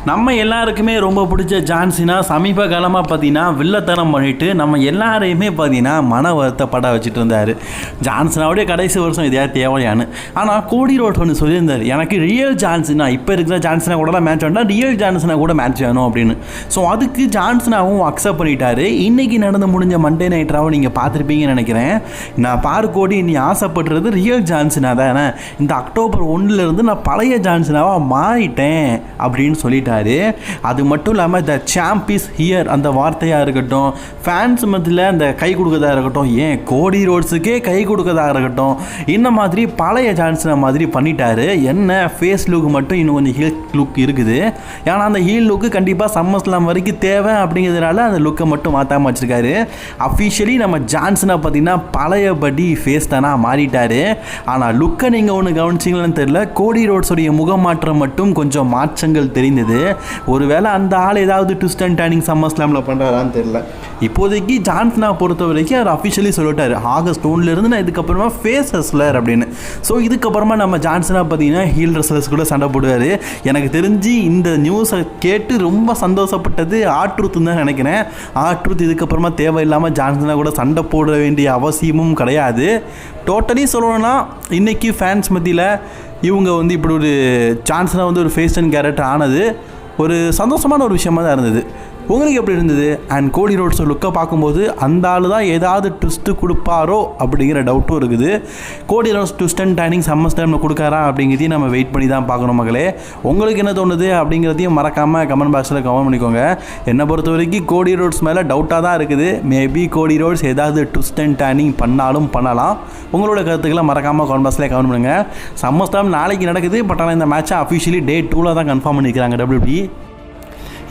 நம்ம எல்லாருக்குமே ரொம்ப பிடிச்ச ஜான் சீனா சமீப காலமாக பார்த்தீங்கன்னா வில்லத்தனம் பண்ணிட்டு நம்ம எல்லாரையுமே பார்த்தீங்கன்னா மன வருத்தப்பட வச்சுட்டு இருந்தார். ஜான் சீனாவுடைய கடைசி வருஷம் இதே தேவையானு. ஆனால் கோடி ரோட் ஒன்று சொல்லியிருந்தார், எனக்கு ரியல் ஜான் சீனா இப்போ இருக்கிற ஜான் சீனா கூட மேட்ச் வேண்டாம், ரியல் ஜான் சீனா கூட மேட்ச் வேணும் அப்படின்னு. ஸோ அதுக்கு ஜான் சீனாவும் அக்செப்ட் பண்ணிட்டாரு. இன்றைக்கி நடந்து முடிஞ்ச மண்டே நைட்ராவும் நீங்கள் பார்த்துருப்பீங்கன்னு நினைக்கிறேன். நான் பாரு கோடி, நீ ஆசைப்படுறது ரியல் ஜான் சீனா தானே, இந்த அக்டோபர் 1 நான் பழைய ஜான் சீனாவாக மாறிட்டேன் அப்படின்னு சொல்லிட்டாரு. அது மட்டும் இல்லாமல் த சாம்ப் இஸ் ஹியர் அந்த வார்த்தையாக இருக்கட்டும், ஃபேன்ஸ் மத்தியில் அந்த கை கொடுக்கறதா இருக்கட்டும், ஏன் கோடி ரோட்ஸுக்கே கை கொடுக்கறதா இருக்கட்டும், இந்த மாதிரி பழைய ஜான்சனை மாதிரி பண்ணிட்டாரு. என்ன ஃபேஸ் லுக் மட்டும் இன்னும் கொஞ்சம் ஹீல் லுக் இருக்குது. ஏன்னா அந்த ஹீல் லுக்கு கண்டிப்பாக சம்மர்ஸ்லாம் வரைக்கும் தேவை அப்படிங்கிறதுனால அந்த லுக்கை மட்டும் மாற்றாமல் வச்சுருக்காரு. அஃபிஷியலி நம்ம ஜான்சனை பார்த்திங்கன்னா பழையபடி ஃபேஸ் தானா மாறிட்டார். ஆனால் லுக்கை நீங்கள் ஒன்று கவனிச்சிங்களான்னு தெரியல, கோடி ரோட்ஸோடைய முகமாற்றம் மட்டும் கொஞ்சம் மாற்றங்கள் தெரிந்தது. ஒருவேளை அந்த ஆள் ஏதாவது ட்விஸ்ட் அண்ட் டர்னிங் சம்மர் ஸ்லாமில் பண்ணுறாரான்னு தெரியல. இப்போதைக்கு ஜான்சனை பொறுத்த வரைக்கும் அவர் அஃபிஷியலி சொல்லிட்டார், ஆகஸ்ட் 1 நான் இதுக்கப்புறமா ஃபேஸ் ரெஸ்லர் அப்படின்னு. ஸோ இதுக்கப்புறமா நம்ம ஜான்சனை பார்த்தீங்கன்னா ஹீல் ரெஸ்லர்ஸ் கூட சண்டை போடுவார். எனக்கு தெரிஞ்சு இந்த நியூஸை கேட்டு ரொம்ப சந்தோஷப்பட்டது ஆட்ருத்துன்னு தான் நினைக்கிறேன். ஆட்ருத் இதுக்கப்புறமா தேவையில்லாமல் ஜான்சனை கூட சண்டை போட வேண்டிய அவசியமும் கிடையாது. டோட்டலி சொல்லணும்னா இன்றைக்கி ஃபேன்ஸ் மத்தியில் இவங்க இப்படி ஒரு சான்ஸ்னா ஒரு ஃபேஸ் அண்ட் கேரக்டர் ஆனது ஒரு சந்தோஷமான ஒரு விஷயமாக தான் இருந்தது. உங்களுக்கு எப்படி இருந்தது? அண்ட் கோடி ரோட்ஸ் லுக்கை பார்க்கும்போது அந்த ஆள் தான் ஏதாவது ட்விஸ்ட்டு கொடுப்பாரோ அப்படிங்கிற டவுட்டும் இருக்குது. கோடி roads twist and turning summer டைமில் கொடுக்காரா அப்படிங்கிறதையும் நம்ம வெயிட் பண்ணி தான் பார்க்கணும் மகளே. உங்களுக்கு என்ன தோணுது அப்படிங்கிறதையும் மறக்காமல் கமெண்ட் பாக்ஸில் கமெண்ட் பண்ணிக்கோங்க. என்னை பொறுத்த வரைக்கும் கோடி ரோட்ஸ் மேலே டவுட்டாக தான் இருக்குது. மேபி கோடி ரோட்ஸ் ஏதாவது ட்விஸ்ட் அண்ட் டர்னிங் பண்ணாலும் பண்ணலாம். உங்களோட கருத்துக்களை மறக்காமல் கமெண்ட் பாக்ஸில் கமெண்ட் பண்ணுங்கள். சம்மர் டைம் நாளைக்கு நடக்குது, பட் ஆனால் இந்த மேட்சை அஃபிஷியலி டே 2 தான் கன்ஃபார்ம் பண்ணிக்கிறாங்க WWE.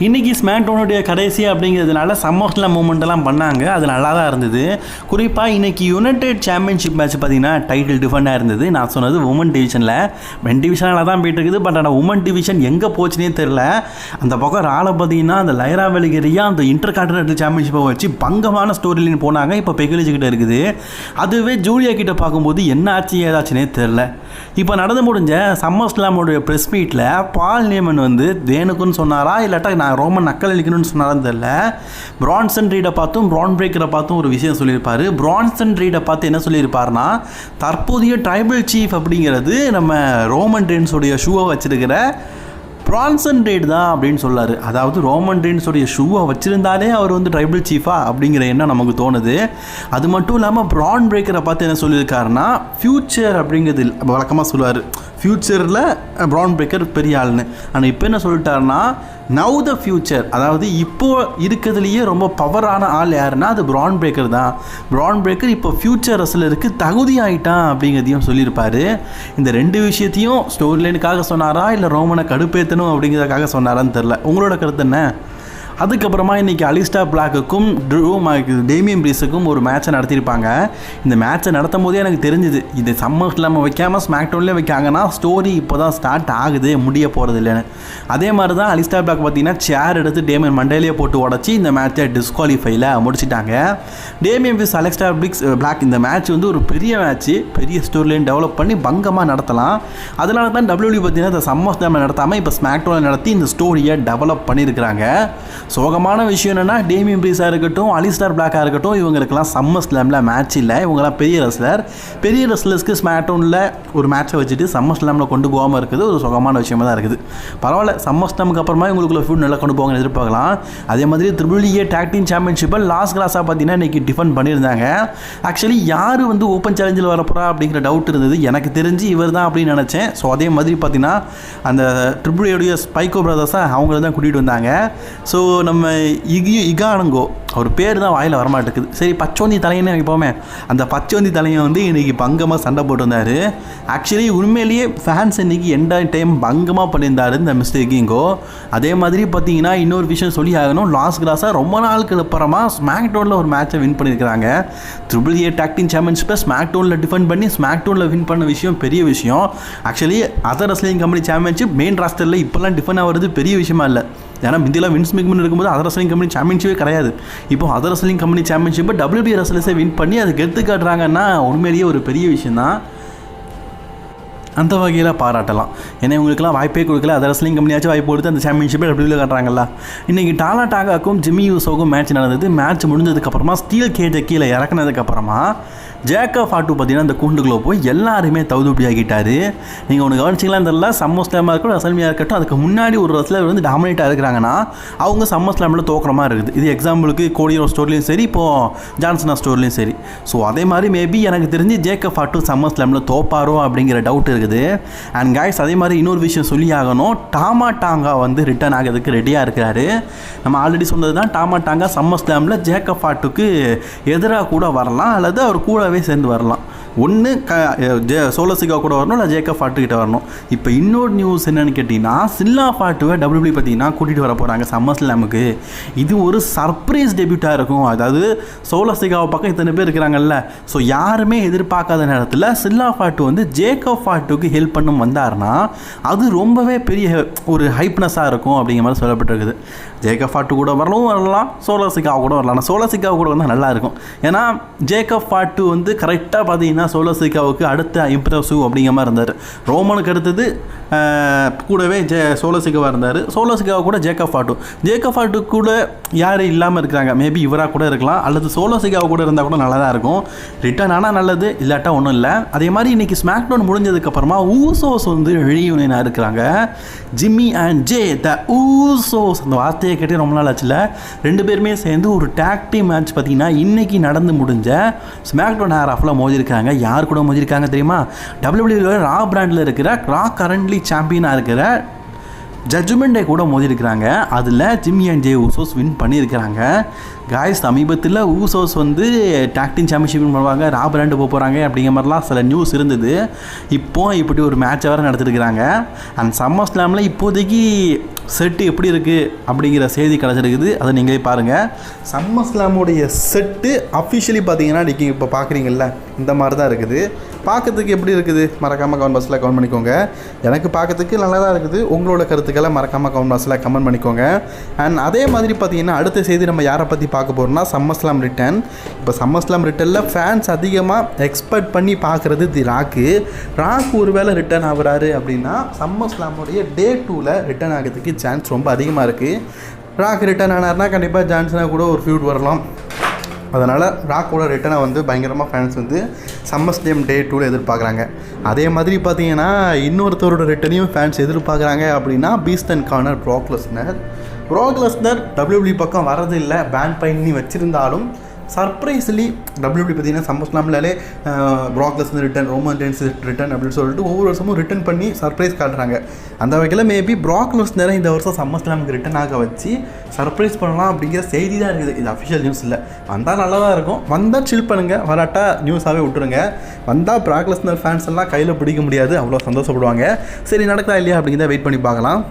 இன்றைக்கி ஸ்மாக்டவுனுடைய கடைசி அப்படிங்கிறதுனால சம்மர்ஸ்லாம் மூமெண்ட்டெல்லாம் பண்ணாங்க, அது நல்லா தான் இருந்தது. குறிப்பாக இன்றைக்கி யுனைடெட் சாம்பியன்ஷிப் மேட்ச் பார்த்திங்கன்னா டைட்டில் டிஃபெண்டாக இருந்தது. நான் சொன்னது உமன் டிவிஷனில், மென் டிவிஷனில் தான் போயிட்டு இருக்குது. பட் ஆனால் உமன் டிவிஷன் எங்கே போச்சுனே தெரில. அந்த பக்கம் ராலை பார்த்திங்கன்னா அந்த லைரா வெலிகரியா அந்த இன்டர் கான்டினென்டல் சாம்பியன்ஷிப்பை வச்சு பங்கமான ஸ்டோரிலின்னு போனாங்க. இப்போ பெகுலிச்சுக்கிட்ட இருக்குது. அதுவே ஜூலியா கிட்ட பார்க்கும்போது என்ன ஆச்சு ஏதாச்சுனே தெரில. இப்போ நடந்து முடிஞ்ச சம்மர் ஸ்லாமோடைய ப்ரெஸ் மீட்டில் பால் நேமன் வேணுக்குன்னு சொன்னாரா இல்லாட்டா நான் ரோமன் நக்கல் அளிக்கணும்னு சொன்னாலும் தெரியல. பிரான்சன் ரீடை பார்த்தும் பிரான் பிரேக்கரை பார்த்தும் ஒரு விஷயம் சொல்லியிருப்பார். பிரான்சன் ரீடை பார்த்து என்ன சொல்லியிருப்பாருன்னா, தற்போதைய ட்ரைபல் சீஃப் அப்படிங்கிறது நம்ம ரோமன் ரெயின்ஸோடைய ஷூவை வச்சிருக்கிற பிரான்சன் ரீட் தான் அப்படின்னு சொல்லார். அதாவது ரோமன் ரெயின்ஸோடைய ஷூவை வச்சுருந்தாலே அவர் ட்ரைபல் சீஃபா அப்படிங்கிற எண்ணம் நமக்கு தோணுது. அது மட்டும் இல்லாமல் பிரான் பிரேக்கரை பார்த்து என்ன சொல்லியிருக்காருன்னா, ஃப்யூச்சர் அப்படிங்கிறது வழக்கமாக சொல்லுவார், ஃப்யூச்சரில் பிரான் பிரேக்கர் பெரிய ஆளுன்னு. ஆனால் இப்போ என்ன சொல்லிட்டாருன்னா, நவ் த ஃப்யூச்சர், அதாவது இப்போது இருக்கிறதுலையே ரொம்ப பவரான ஆள் யாருன்னா அது பிரான் பிரேக்கர் தான். பிரான் பிரேக்கர் இப்போ ஃப்யூச்சர் ரெஸ்லருக்கு தகுதி ஆகிட்டான் அப்படிங்கிறதையும் சொல்லியிருப்பார். இந்த 2 விஷயத்தையும் ஸ்டோரி லைனுக்காக சொன்னாரா இல்லை ரோமனை கடுப்பேற்றணும் அப்படிங்கிறதுக்காக சொன்னாரான்னு தெரில. உங்களோட கருத்து என்ன? அதுக்கப்புறமா இன்றைக்கி அலிஸ்டார் பிளாக்குக்கும் டேமியன் பிரீஸுக்கும் ஒரு மேட்சை நடத்தியிருப்பாங்க. இந்த மேட்சை நடத்தும் போதே எனக்கு தெரிஞ்சுது, இது சம்மர் ஸ்லாமில் வைக்காமல் ஸ்மாக்டவுன்லேயே வைக்காங்கன்னா ஸ்டோரி இப்போ தான் ஸ்டார்ட் ஆகுது, முடிய போகிறது இல்லைன்னு. அதே மாதிரி தான் அலிஸ்டார் பிளாக் பார்த்திங்கன்னா சேர் எடுத்து டேமியன் மண்டையிலேயே போட்டு உடச்சி இந்த மேட்சை டிஸ்குவாலிஃபைல முடிச்சிட்டாங்க. டேமியன் பிரீஸ் அலிஸ்டார் பிளாக் இந்த மேட்ச் ஒரு பெரிய மேட்ச்சு, பெரிய ஸ்டோரி லைன் டெவலப் பண்ணி பங்கமாக நடத்தலாம். அதனால தான் WWE பார்த்திங்கன்னா இந்த சம்மர் ஸ்லாமில் நடத்தாமல் இப்போ ஸ்மாக்டவுனில் நடத்தி இந்த ஸ்டோரியை டெவலப் பண்ணியிருக்கிறாங்க. சோகமான விஷயம் என்னென்னா, டேமியன் பிரீஸாக இருக்கட்டும் அலிஸ்டார் பிளாக்காக இருக்கட்டும் இவங்களுக்கெல்லாம் சம்மர் ஸ்லாமில் மேட்ச் இல்லை. இவங்கெல்லாம் பெரிய ரெஸ்லர். பெரிய ரெஸ்லர்ஸ்க்கு ஸ்மாக்டவுனில் ஒரு மேட்சை வச்சுட்டு சம்மர் ஸ்லாமில் கொண்டு போகாமல் இருக்குது ஒரு சுகமான விஷயமாக தான் இருக்குது. பரவாயில்ல, சம்மர் ஸ்லாமுக்கு அப்புறமா இவங்களுக்குள்ள ஃபுட் நல்லா கொண்டு போவாங்கன்னு எதிர்பார்க்கலாம். அதே மாதிரி WWE டாக் டீம் சாம்பியன்ஷிப்பை லாஸ் கிளாஸாக பார்த்தீங்கன்னா இன்றைக்கி டிஃபெண்ட் பண்ணியிருந்தாங்க. ஆக்சுவலி யார் ஓப்பன் சேலஞ்சில் வரப்போறா அப்படிங்கிற டவுட் இருந்தது. எனக்கு தெரிஞ்சு இவர் தான் அப்படின்னு நினச்சேன். ஸோ அதே மாதிரி பார்த்தீங்கன்னா அந்த WWE ஸ்பைக்கோ பிரதர்ஸாக அவங்கள தான் கூட்டிகிட்டு வந்தாங்க. ஸோ நம்ம இகானுங்கோ அவர் பேர் தான் வாயில் வரமாட்டேக்குது. சரி, பச்சோந்தி தலைன்னு வைப்போமே, அந்த பச்சோந்தி தலையை இன்றைக்கி பங்கமாக சண்டை போட்டு வந்தார். ஆக்சுவலி உண்மையிலேயே ஃபேன்ஸ் இன்றைக்கி எந்த டைம் பங்கமாக பண்ணியிருந்தார் இந்த மிஸ்டர் இகிங்கோ. அதே மாதிரி பார்த்தீங்கன்னா இன்னொரு விஷயம் சொல்லி ஆகணும், லாஸ் கிளாஸாக ரொம்ப நாளுக்கு அப்புறமா ஸ்மாக்டவுனில் ஒரு மேட்சை வின் பண்ணியிருக்கிறாங்க. WWE டாக் டீம் சாம்பியன்ஷிப்பை ஸ்மாக்டவுனில் டிஃபெண்ட் பண்ணி ஸ்மாக்டவுனில் வின் பண்ண விஷயம் பெரிய விஷயம். Actually other wrestling company championship main ராஸ்டரில் இப்போல்லாம் டிஃபெண்ட் ஆகிறது பெரிய விஷயமா இல்லை. ஏன்னா முந்தியெல்லாம் வின்ஸ் மெக்மன் இருக்கும்போது அதர் ரெஸ்லிங் கம்பெனி சாம்பியன்ஷிப்பே கிடையாது. இப்போ அதர் ரெஸ்லிங் கம்பெனி சாம்பியன்ஷிப்பை WWE ரெஸ்லர்ஸை வின் பண்ணி அதுக்கு எடுத்து காட்டுறாங்கன்னா உண்மையிலேயே ஒரு பெரிய விஷயம் தான். அந்த வகையில் பாராட்டலாம். ஏன்னா இவங்களுக்குலாம் வாய்ப்பே கொடுக்கல, அதை ரெஸ்லிங் கம்பெனியாச்சும் வாய்ப்பு கொடுத்து அந்த சாம்பியன்ஷிப்பை டபிள்யூவில் காட்டுறாங்களா. இன்றைக்கி டாலா டாகாக்கும் ஜிம்மி யூசோக்கும் மேட்ச் நடந்தது. மேட்ச் முடிஞ்சதுக்கப்புறமா ஸ்டீல் கேஜை கீழே இறக்குனதுக்கப்புறமா ஜேக்கப் ஃபாட்டு பார்த்தீங்கன்னா அந்த கூண்டுக்குள்ளே போய் எல்லாருமே தவுதுப்படி ஆகிட்டார். நீங்கள் ஒன்று கவனிச்சிங்களா தெரியல, சம்மர் ஸ்லாமாக இருக்கட்டும் ரெசல்மியாக இருக்கட்டும், அதுக்கு முன்னாடி ஒரு ரெஸ்லர் வந்து டாமினேட்டாக இருக்கிறாங்கன்னா அவங்க சம்மர் ஸ்லாமில் தோக்குற மாதிரி இருக்குது. இது எக்ஸாம்பிளுக்கு கோடியோட ஸ்டோர்லையும் சரி, இப்போது ஜான்சனா ஸ்டோர்லையும் சரி. ஸோ அதே மாதிரி மேபி எனக்கு தெரிஞ்சு ஜேக்கப் ஃபாட்டு சம்மர் ஸ்லாமில் தோப்பாரோ அப்படிங்கிற டவுட் இருக்குது. அண்ட் காய்ஸ் அதே மாதிரி இன்னொரு விஷயம் சொல்லி ஆகணும், டாமா டாங்கா வந்து ரிட்டர்ன் ஆகிறதுக்கு ரெடியாக இருக்கிறாரு. நம்ம ஆல்ரெடி சொன்னது தான், டாமா டாங்கா சம்மர் ஸ்லாமில் ஜேக்கப் ஃபாட்டுக்கு எதிராக கூட வரலாம், அல்லது அவர் கூடவே சேர்ந்து வரலாம். ஒன்று சோலோ சிகா கூட வரணும், இல்லை ஜேக்கப் ஃபாட்டுக்கிட்ட வரணும். இப்போ இன்னொரு நியூஸ் என்னென்னு கேட்டிங்கன்னா, சில்லா ஃபாட்டுவை டபிள்யூபிள்யூ பார்த்தீங்கன்னா கூட்டிகிட்டு வர போகிறாங்க சம்மர் ஸ்லாமுக்கு. இது ஒரு சர்ப்ரைஸ் டெபியூட்டாக இருக்கும். அதாவது சோலோ சிகாவை பக்கம் இத்தனை பேர் இருக்கிறாங்கல்ல, ஸோ யாருமே எதிர்பார்க்காத நேரத்தில் சில்லா ஃபாட்டு வந்து ஜேக்கப் ஃபாட்டுக்கு ஹெல்ப் பண்ணும் வந்தார்னா அது ரொம்பவே பெரிய ஒரு ஹைப்னஸாக இருக்கும் அப்படிங்கிற மாதிரி சொல்லப்பட்டிருக்குது. ஜேக்கப் ஃபாட்டு கூட வரலாம், சோலோ சிகாவை கூட வரலாம். சோலோ சிகாவை கூட வந்தால் நல்லாயிருக்கும். ஏன்னா ஜேக்கப் ஃபாட்டு வந்து கரெக்டாக பார்த்தீங்கன்னா சோலோ சிகாவுக்கு அடுத்த இம்ப்ரெசிவ் அப்படிங்கிற மாதிரி இருந்தார். ரோமனுக்கு அடுத்தது கூடவே சோலோ சிகாவாக இருந்தார். சோலோ சிகாவை கூட ஜேக்கப் ஃபாட்டு கூட யார் இல்லாமல் இருக்கிறாங்க. மேபி இவராக கூட இருக்கலாம், அல்லது சோலோ சிகாவை கூட இருந்தால் கூட நல்லா தான் இருக்கும். ரிட்டர்ன் ஆனால் நல்லது, இல்லாட்டா ஒன்றும் இல்லை. அதே மாதிரி இன்றைக்கி ஸ்மாக் டவுன் முடிஞ்சதுக்கப்புறமா ஊசோஸ் வந்து ரீயூனியனாக இருக்கிறாங்க. Jimmy and J the Usos, அந்த வார்த்தையை கேட்டு ரொம்ப நாள் ஆச்சுல. ரெண்டு பேருமே சேர்ந்து ஒரு டாக் டீம் மேட்ச் பார்த்தீங்கன்னா இன்றைக்கி நடந்து முடிஞ்ச ஸ்மாக் டவுன் ஹேர் ஆஃபில் மோதிருக்காங்க. யார் கூட மோதிருக்காங்க தெரியுமா? டபிள்யூடபிள்யூ ரா பிராண்டில் இருக்கிற ரா கரண்ட்லி சாம்பியனாக இருக்கிற ஜட்ஜ்மெண்ட் டே கூட மோதிருக்கிறாங்க. அதில் Jimmy and J Usos win பண்ணியிருக்கிறாங்க. காய்ஸ் சமீபத்தில் ஊசோஸ் வந்து டாக் டீம் சாம்பியன்ஷிப் பண்ணுவாங்க, ரா பிராண்டு போக போகிறாங்க அப்படிங்கிற மாதிரிலாம் சில நியூஸ் இருந்தது. இப்போது இப்படி ஒரு மேட்சை வேறு நடத்திருக்கிறாங்க. அண்ட் சம்மர் ஸ்லாமில் இப்போதைக்கு செட்டு எப்படி இருக்குது அப்படிங்கிற செய்தி கிடச்சிருக்குது, அதை நீங்களே பாருங்கள். சம்மர் ஸ்லாமுடைய செட்டு அஃபிஷியலி பார்த்தீங்கன்னா நீங்கள் இப்போ பார்க்குறீங்கல்ல, இந்த மாதிரி தான் இருக்குது. பார்க்கறதுக்கு எப்படி இருக்குது மறக்காமல் கமெண்ட் பாக்ஸில் கமெண்ட் பண்ணிக்கோங்க. எனக்கு பார்க்கறதுக்கு நல்லா தான் இருக்குது. உங்களோட கருத்துக்களை மறக்காமல் கமெண்ட் பாக்ஸில் கமெண்ட் பண்ணிக்கோங்க. அண்ட் அதே மாதிரி பார்த்தீங்கன்னா அடுத்த செய்தி நம்ம யாரை பற்றி பார்க்க போகிறோம்னா சம்மர் ஸ்லாம் ரிட்டர்ன். இப்போ சம்மர் ஸ்லாம் ரிட்டர்னில் ஃபேன்ஸ் அதிகமாக எக்ஸ்பெக்ட் பண்ணி பார்க்குறது தி ராக்கு ஒரு வேளை ரிட்டர்ன் ஆகுறாரு அப்படின்னா சம்மர் ஸ்லாமுடைய டே 2ல் ரிட்டர்ன் ஆகிறதுக்கு சான்ஸ் ரொம்ப அதிகமாக இருக்குது. ராக் ரிட்டர்ன் ஆனார்னா கண்டிப்பாக ஜான்சனா கூட ஒரு ஃபியூட் வரலாம். அதனால் ராக்கோட ரிட்டனை வந்து பயங்கரமாக ஃபேன்ஸ் வந்து சம்மர் ஸ்லாம் டே 2ல் எதிர்பார்க்குறாங்க. அதே மாதிரி பார்த்தீங்கன்னா இன்னொருத்தரோட ரிட்டனையும் ஃபேன்ஸ் எதிர்பார்க்குறாங்க அப்படின்னா beast incarnate Brock Lesnar WWE பக்கம் வரதில்லை, பேன் பண்ணி வச்சுருந்தாலும் சர்ப்ரைஸ்லி டபிள்யூபிள்யூ பார்த்தீங்கன்னா சம்மர் ஸ்லாம்லே Brock Lesnar return, Roman Reigns return அப்படின்னு சொல்லிட்டு ஒவ்வொரு வருஷமும் ரிட்டன் பண்ணி சர்ப்ரைஸ் காட்டுறாங்க. அந்த வகையில் மேபி ப்ராக் லெஸ்னரை இந்த வருஷம் சம்மர் ஸ்லாமுக்கு ரிட்டன் ஆக வச்சு சர்ப்ரைஸ் பண்ணலாம் அப்படிங்கிற செய்தி தான் இருக்குது. இது அஃபிஷியல் நியூஸ் இல்லை. வந்தால் நல்லா தான் இருக்கும். வந்தால் சில் பண்ணுங்கள், வராட்டா நியூஸாகவே விட்டுருங்க. வந்தால் ப்ராக் லெஸ்னர் ஃபேன்ஸ் எல்லாம் கையில் பிடிக்க முடியாது, அவ்வளோ சந்தோஷப்படுவாங்க. சரி நடக்குதா இல்லையா அப்படிங்கிறத வெயிட் பண்ணி பார்க்கலாம்.